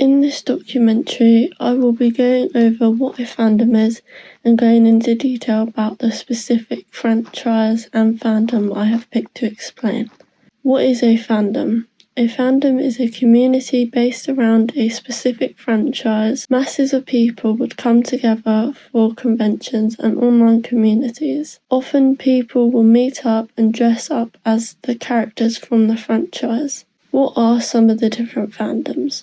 In this documentary, I will be going over what a fandom is and going into detail about the specific franchise and fandom I have picked to explain. What is a fandom? A fandom is a community based around a specific franchise. Masses of people would come together for conventions and online communities. Often people will meet up and dress up as the characters from the franchise. What are some of the different fandoms?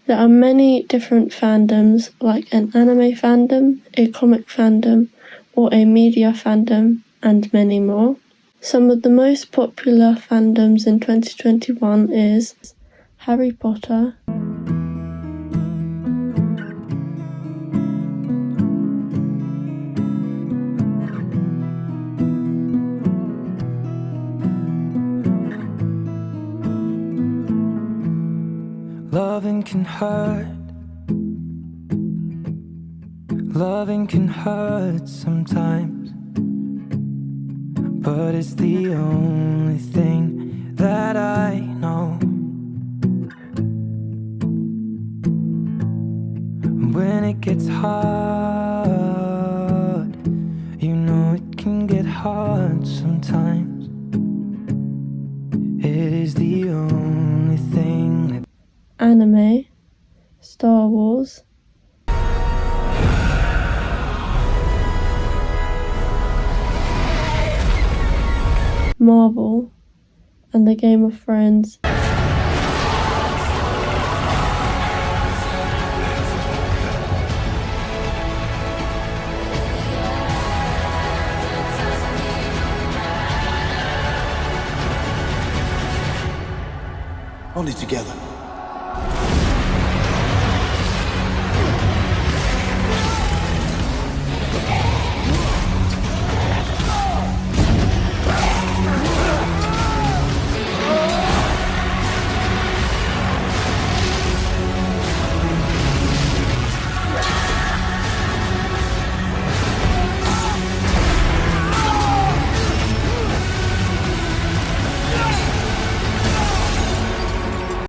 There are many different fandoms, like an anime fandom, a comic fandom, or a media fandom, and many more. Some of the most popular fandoms in 2021 is Harry Potter, Loving can hurt. Loving can hurt sometimes, but it's the only thing that I know. When it gets hard, you know it can get hard sometimes. It is the only thing that anime, Star Wars, Marvel, and the Game of Thrones. Only together.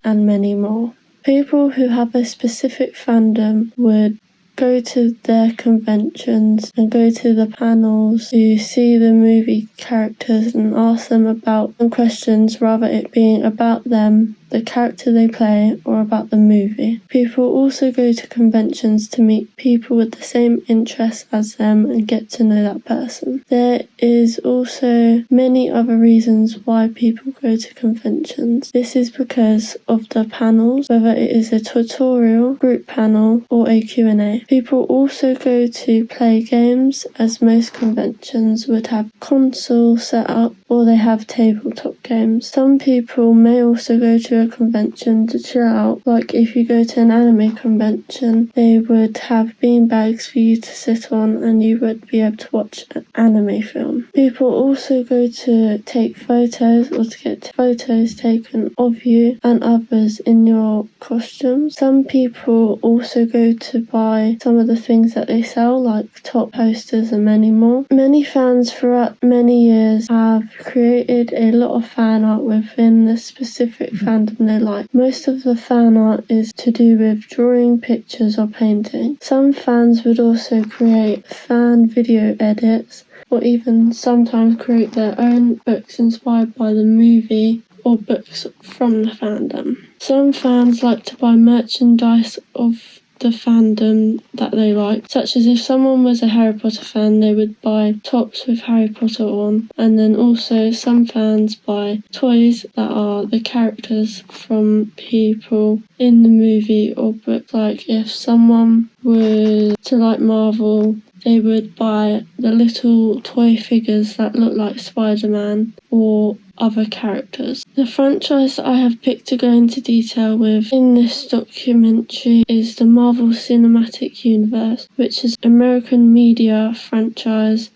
And many more. People who have a specific fandom would go to their conventions and go to the panels to see the movie characters and ask them about some questions, rather it being about them, the character they play, or about the movie. People also go to conventions to meet people with the same interests as them and get to know that person. There is also many other reasons why people go to conventions. This is because of the panels, whether it is a tutorial, group panel, or a Q&A. People also go to play games, as most conventions would have console set up or they have tabletop games. Some people may also go to a convention to chill out, like if you go to an anime convention, they would have beanbags for you to sit on and you would be able to watch an anime film. People also go to take photos or to get photos taken of you and others in your costumes. Some people also go to buy some of the things that they sell, like top posters and many more. Many fans throughout many years have created a lot of fan art within the specific fandom they like. Most of the fan art is to do with drawing, pictures or painting. Some fans would also create fan video edits or even sometimes create their own books inspired by the movie or books from the fandom. Some fans like to buy merchandise of the fandom that they like, such as if someone was a Harry Potter fan, they would buy tops with Harry Potter on, and then also some fans buy toys that are the characters from people in the movie or book. Like if someone were to like Marvel, they would buy the little toy figures that look like Spider-Man or other characters. The franchise I have picked to go into detail with in this documentary is the Marvel Cinematic Universe, which is an American media franchise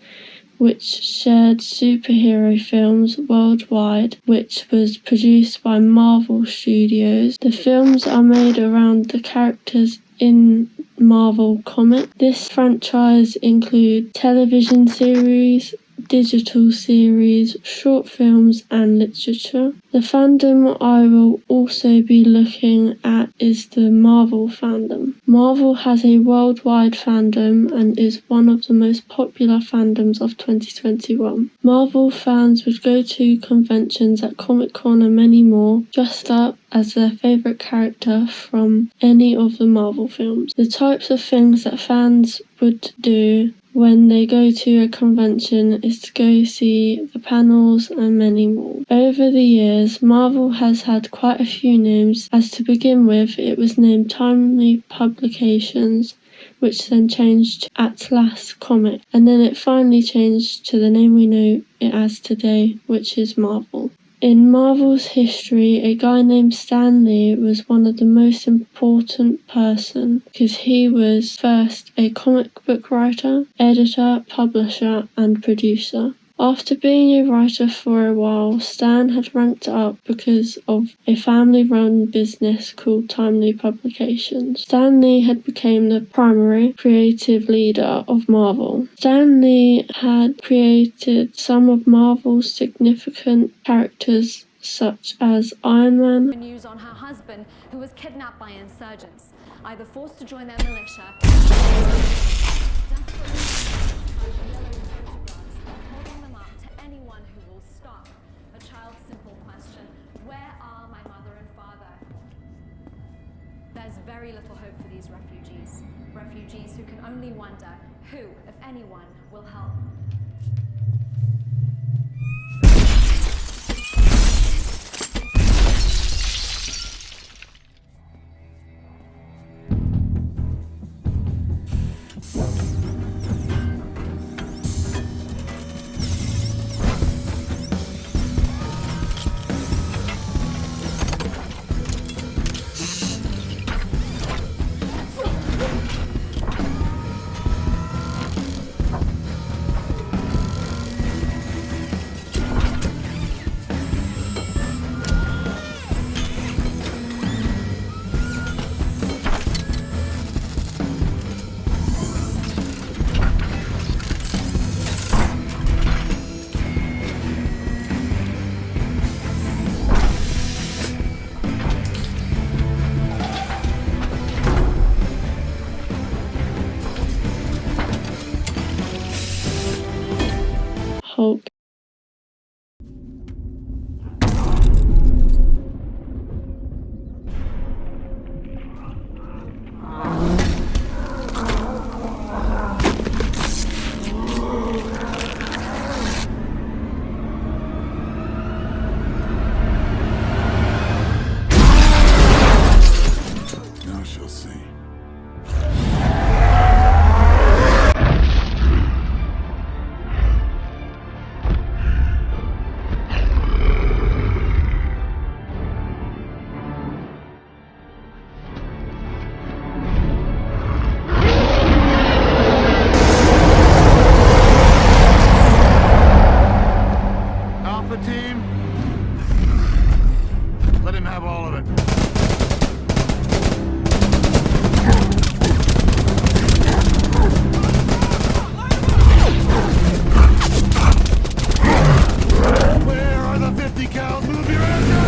which shared superhero films worldwide, which was produced by Marvel Studios. The films are made around the characters in Marvel Comics. This franchise includes television series, digital series, short films and literature. The fandom I will also be looking at is the Marvel fandom. Marvel has a worldwide fandom and is one of the most popular fandoms of 2021. Marvel fans would go to conventions at Comic-Con and many more, dressed up as their favourite character from any of the Marvel films. The types of things that fans would do when they go to a convention is to go see the panels and many more. Over the years, Marvel has had quite a few names, as to begin with it was named Timely Publications, which then changed to Atlas Comics, and then it finally changed to the name we know it as today, which is Marvel. In Marvel's history, a guy named Stan Lee was one of the most important person because he was first a comic book writer, editor, publisher, and producer. After being a writer for a while, Stan had ranked up because of a family-run business called Timely Publications. Stan Lee had become the primary creative leader of Marvel. Stan Lee had created some of Marvel's significant characters such as Iron Man. News on her husband, who was kidnapped by insurgents, either forced to join their militia. Holding them up to anyone who will stop. A child's simple question: where are my mother and father? There's very little hope for these refugees. Refugees who can only wonder who, if anyone, will help. Hulk. Now she'll see. Alpha team, let him have all of it. Where are the 50 cals? Move your asses!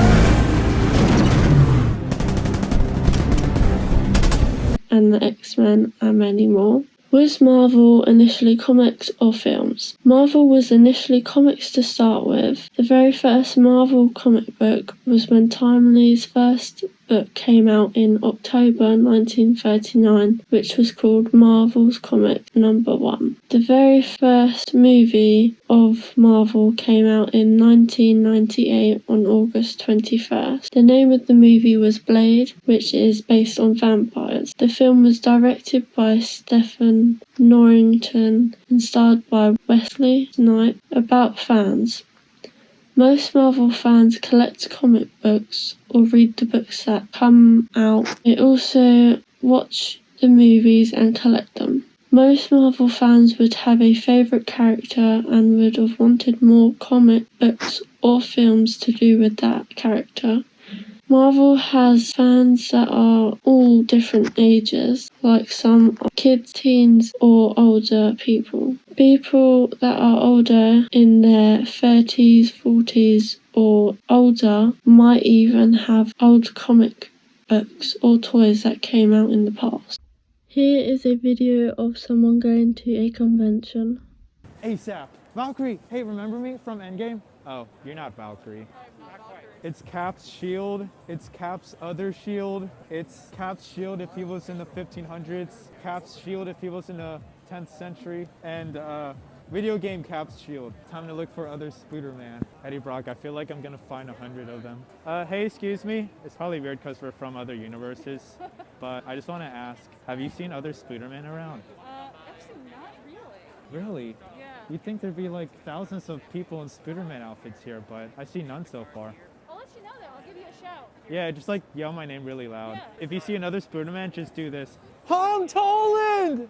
And the X-Men and many more. Was Marvel initially comics or films? Marvel was initially comics to start with. The very first Marvel comic book was when Timely's first book came out in October 1939, which was called Marvel's Comic Number 1. The very first movie of Marvel came out in 1998 on August 21st. The name of the movie was Blade, which is based on vampires. The film was directed by Stephen Norrington and starred by Wesley Snipes. About fans. Most Marvel fans collect comic books or read the books that come out. They also watch the movies and collect them. Most Marvel fans would have a favourite character and would have wanted more comic books or films to do with that character. Marvel has fans that are all different ages, like some are kids, teens, or older people. People that are older in their 30s, 40s, or older might even have old comic books or toys that came out in the past. Here is a video of someone going to a convention. ASAP. Valkyrie, hey, remember me from Endgame? Oh, you're not Valkyrie. It's Cap's shield. It's Cap's other shield. It's Cap's shield if he was in the 1500s. Cap's shield if he was in the 10th century. And video game Cap's shield. Time to look for other Spider-Man. Eddie Brock, I feel like I'm gonna find 100 of them. Hey, excuse me. It's probably weird because we're from other universes, but I just want to ask, have you seen other Spider-Man around? Actually not really. Really? Yeah. You'd think there'd be like thousands of people in Spider-Man outfits here, but I see none so far. I'll let you know though. I'll give you a shout. Yeah, just like yell my name really loud. Yeah. If you see another Spider-Man, just do this. Tom Holland!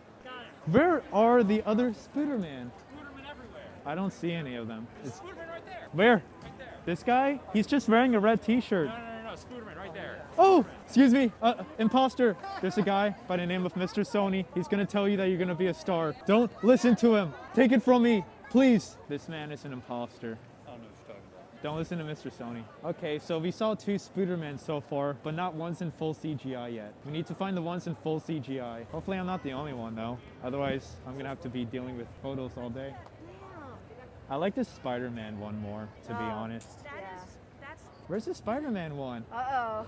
Where are the other Spider-Man? Spooderman everywhere. I don't see any of them. It's- Spooderman right there. Where? Right there. This guy? He's just wearing a red t-shirt. No. Spooderman right there. Oh, excuse me, imposter. There's a guy by the name of Mr. Sony. He's gonna tell you that you're gonna be a star. Don't listen to him. Take it from me, please. This man is an imposter. I don't know what you're talking about. Don't listen to Mr. Sony. Okay, so we saw 2 Spider-Man so far, but not ones in full CGI yet. We need to find the ones in full CGI. Hopefully I'm not the only one though. Otherwise, I'm gonna have to be dealing with photos all day. I like the Spider-Man one more, to be honest. Where's the Spider-Man one? Uh-oh.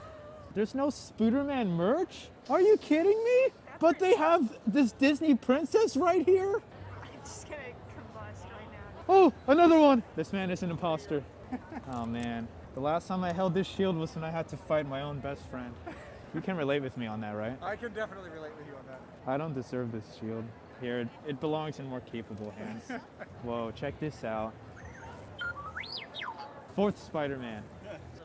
There's no Spooderman merch? Are you kidding me? But they have this Disney princess right here? I'm just gonna combust right now. Oh, another one! This man is an imposter. Oh man. The last time I held this shield was when I had to fight my own best friend. You can relate with me on that, right? I can definitely relate with you on that. I don't deserve this shield. Here, it belongs in more capable hands. Whoa, check this out. 4th Spider-Man.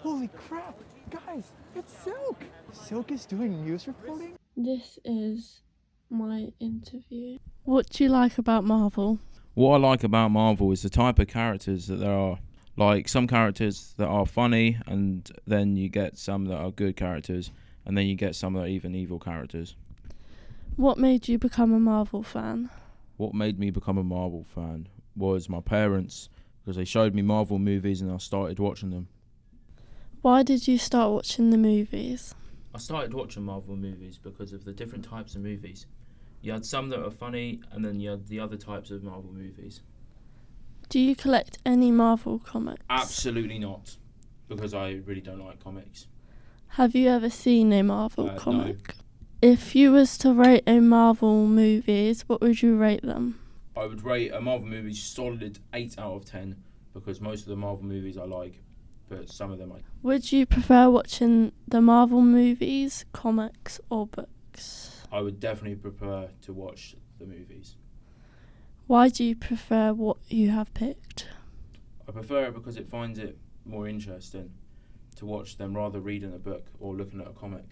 Holy crap! Guys, it's Silk! Silk is doing news reporting? This is my interview. What do you like about Marvel? What I like about Marvel is the type of characters that there are. Like some characters that are funny, and then you get some that are good characters, and then you get some that are even evil characters. What made you become a Marvel fan? What made me become a Marvel fan was my parents, because they showed me Marvel movies and I started watching them. Why did you start watching the movies? I started watching Marvel movies because of the different types of movies. You had some that were funny, and then you had the other types of Marvel movies. Do you collect any Marvel comics? Absolutely not, because I really don't like comics. Have you ever seen a Marvel No. comic? If you was to rate a Marvel movies, what would you rate them? I would rate a Marvel movie solid 8 out of 10, because most of the Marvel movies I like, but some of them I... Would you prefer watching the Marvel movies, comics, or books? I would definitely prefer to watch the movies. Why do you prefer what you have picked? I prefer it because it finds it more interesting to watch them rather reading a book or looking at a comic.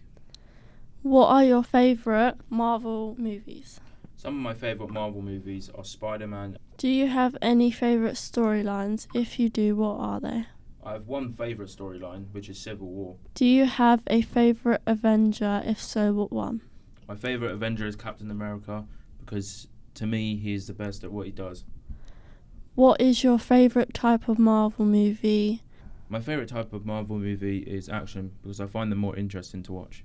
What are your favourite Marvel movies? Some of my favourite Marvel movies are Spider-Man. Do you have any favourite storylines? If you do, what are they? I have one favourite storyline, which is Civil War. Do you have a favourite Avenger? If so, what one? My favourite Avenger is Captain America, because to me he is the best at what he does. What is your favourite type of Marvel movie? My favourite type of Marvel movie is action, because I find them more interesting to watch.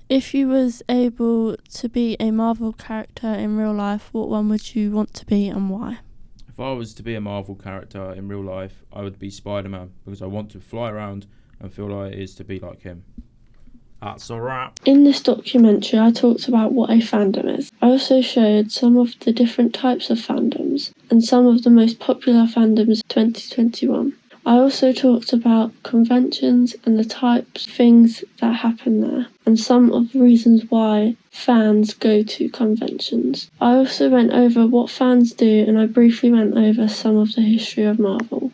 If you was able to be a Marvel character in real life, what one would you want to be and why? If I was to be a Marvel character in real life, I would be Spider-Man, because I want to fly around and feel like it is to be like him. That's a wrap. In this documentary, I talked about what a fandom is. I also showed some of the different types of fandoms and some of the most popular fandoms of 2021. I also talked about conventions and the types of things that happen there and some of the reasons why fans go to conventions. I also went over what fans do and I briefly went over some of the history of Marvel.